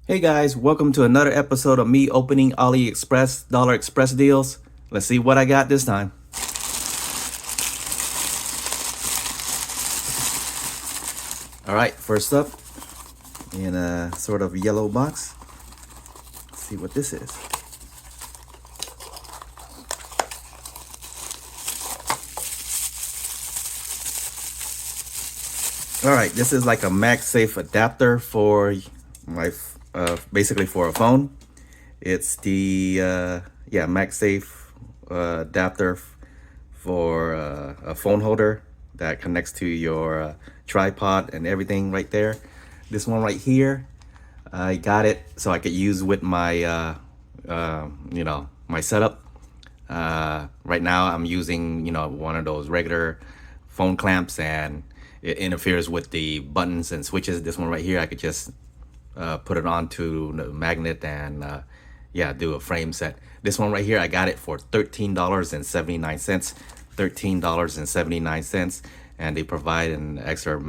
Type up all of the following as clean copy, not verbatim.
Hey guys, welcome to another episode of me opening AliExpress DollarExpress deals. Let's see what I got this time. Alright, first up, in a sort of yellow box. Let's see what this is. Alright, this is like a MagSafe adapter for my basically for a phone. It's the MagSafe adapter for a phone holder that connects to your tripod and everything right there. This one right here, I got it so I could use with my my setup. Right now I'm using one of those regular phone clamps, and it interferes with the buttons and switches. This one right here, I could just put it onto the magnet and do a frame set. This one right here, I got it for $13.79. $13.79, and they provide an extra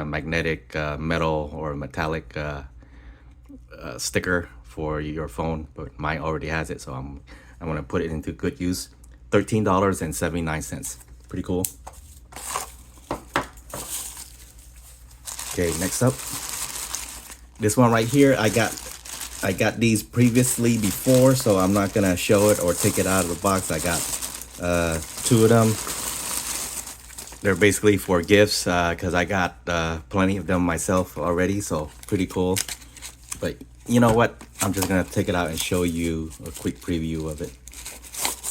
magnetic metal or metallic sticker for your phone, but mine already has it, so I'm gonna put it into good use. $13.79. Pretty cool. Okay, next up, this one right here, I got these previously before, so I'm not gonna show it or take it out of the box. I got two of them. They're basically for gifts because I got plenty of them myself already, so pretty cool. But you know what, I'm just gonna take it out and show you a quick preview of it.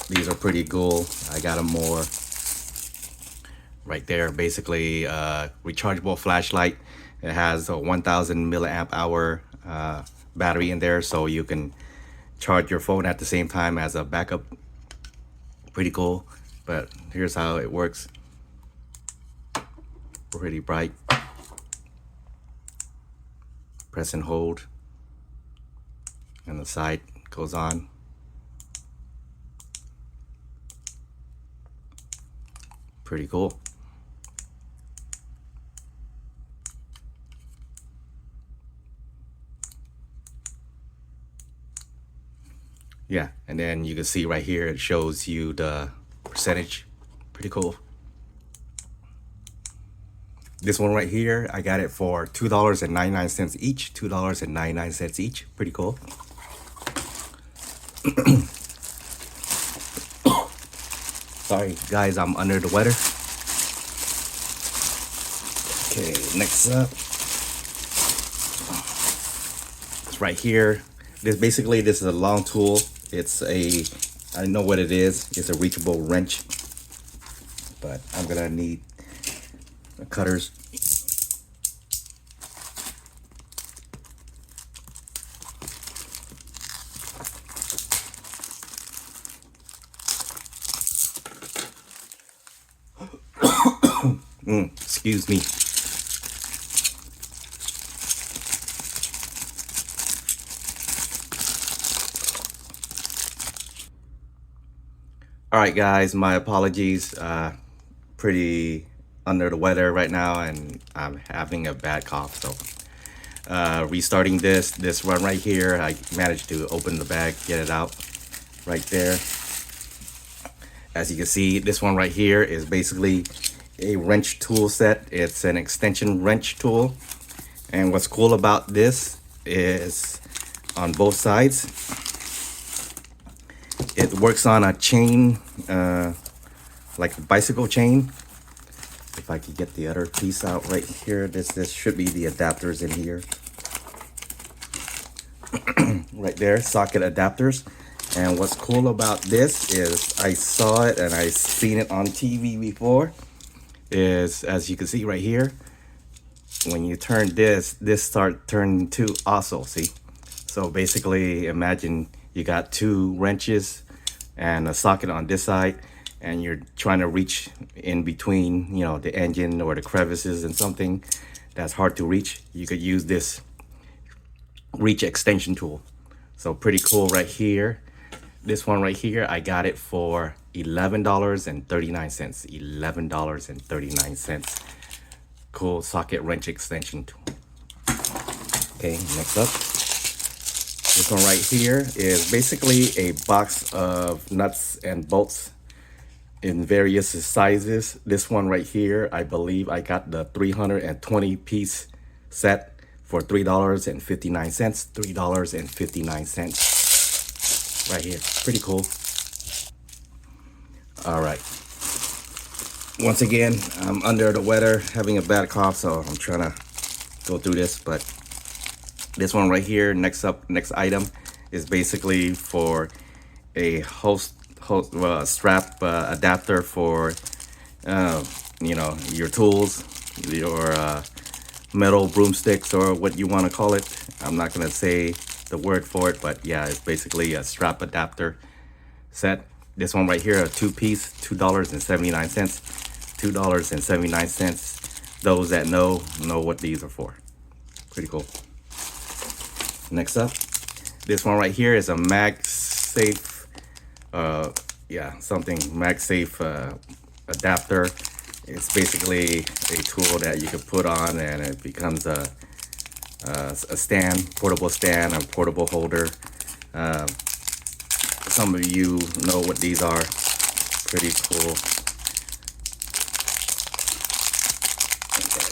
These are pretty cool. I got them more right there. Basically rechargeable flashlight. It has a 1000 milliamp hour battery in there, so you can charge your phone at the same time as a backup. Pretty cool. But here's how it works. Pretty bright. Press and hold, and the side goes on. Pretty cool. Yeah, and then you can see right here, it shows you the percentage. Pretty cool. This one right here, I got it for $2.99 each. $2.99 each. Pretty cool. Sorry guys, I'm under the weather. Okay, next up, it's right here. This is a long tool. I know what it is. It's a reachable wrench, but I'm gonna need cutters. Excuse me. All right, guys, my apologies. Pretty under the weather right now, and I'm having a bad cough. So restarting this run right here, I managed to open the bag, get it out right there. As you can see, this one right here is basically a wrench tool set. It's an extension wrench tool, and what's cool about this is on both sides it works on a chain, like a bicycle chain. If I could get the other piece out right here, this should be the adapters in here. Right there, socket adapters. And what's cool about this is I saw it and I've seen it on TV before. Is, as you can see right here, when you turn this start turning to also, see? So basically, imagine you got two wrenches and a socket on this side, and you're trying to reach in between, the engine or the crevices and something that's hard to reach. You could use this reach extension tool. So pretty cool right here. This one right here, I got it for $11.39. $11.39. Cool socket wrench extension tool. Okay, next up, this one right here is basically a box of nuts and bolts in various sizes. This one right here, I believe I got the 320 piece set for $3.59. $3.59 right here. Pretty cool. All right. Once again, I'm under the weather, having a bad cough, so I'm trying to go through this. But this one right here, next item, is basically for a strap adapter for you know, your tools, your metal broomsticks, or what you want to call it. I'm not gonna say the word for it, but yeah, it's basically a strap adapter set. This one right here, a two-piece, $2.79. $2.79. Those that know what these are for. Pretty cool. Next up, this one right here is a MagSafe MagSafe adapter. It's basically a tool that you can put on and it becomes a stand, portable stand, a portable holder. Some of you know what these are. Pretty cool. Okay.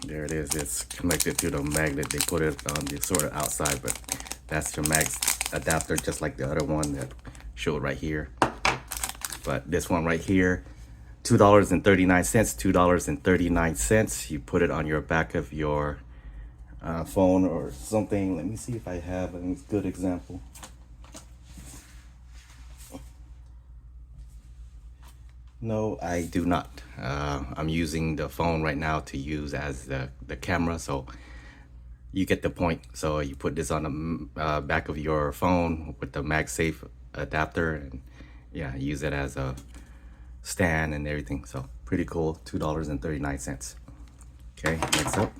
There it is. It's connected to the magnet. They put it on the sort of outside, but that's your mag adapter, just like the other one that showed right here. But this one right here, $2.39. $2.39. You put it on your back of your phone or something. Let me see if I have a good example. No, I do not. I'm using the phone right now to use as the camera, so you get the point. So you put this on the back of your phone with the MagSafe adapter, and yeah, use it as a stand and everything. So pretty cool. $2.39. Okay, next up,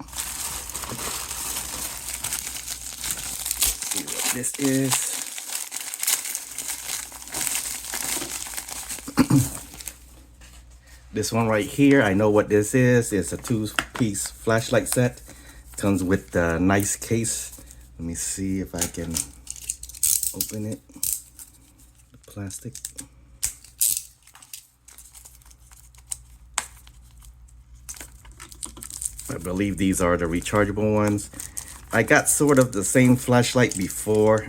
see what this is. This one right here, I know what this is. It's a two-piece flashlight set. Comes with a nice case. Let me see if I can open it. The plastic. I believe these are the rechargeable ones. I got sort of the same flashlight before,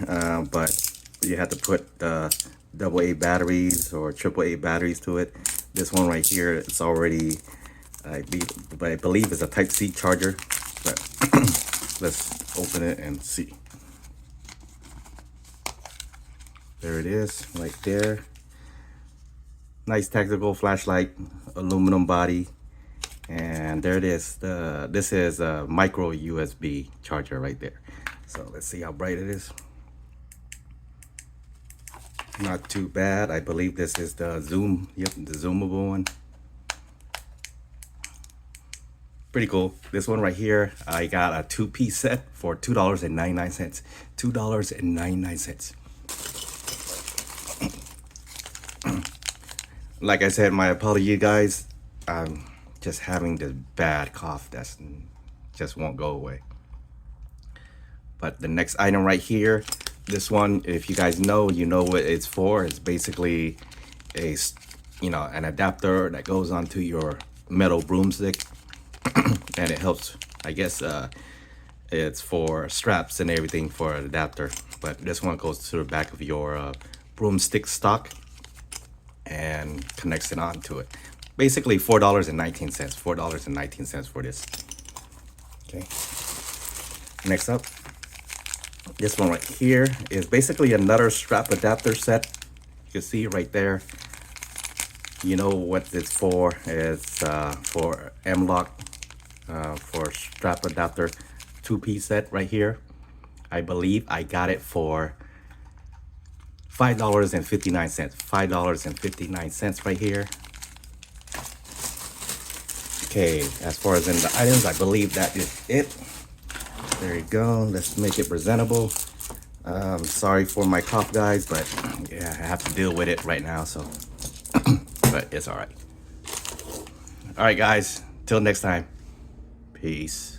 but you have to put AA batteries or AAA batteries to it. This one right here, it's already, I believe it's a Type-C charger, but let's open it and see. There it is, right there. Nice tactical flashlight, aluminum body, and there it is. This is a micro USB charger right there. So let's see how bright it is. Not too bad. I believe this is the the zoomable one. Pretty cool. This one right here, I got a two-piece set for $2.99. $2.99. Like I said, my apology, guys. I'm just having this bad cough that just won't go away. But the next item right here, this one, if you guys know, you know what it's for. It's basically a, an adapter that goes onto your metal broomstick, and it helps. I guess it's for straps and everything for an adapter. But this one goes to the back of your broomstick stock and connects it onto it. Basically $4.19. $4.19 for this. Okay. Next up, this one right here is basically another strap adapter set. You can see right there. You know what it's for. It's for m-lok, for strap adapter, two-piece set right here. I believe I got it for $5.59. $5.59 right here. Okay, as far as in the items, I believe that is it. There you go. Let's make it presentable. Sorry for my cough, guys, but yeah, I have to deal with it right now, so but it's all right. All right, guys, till next time, peace.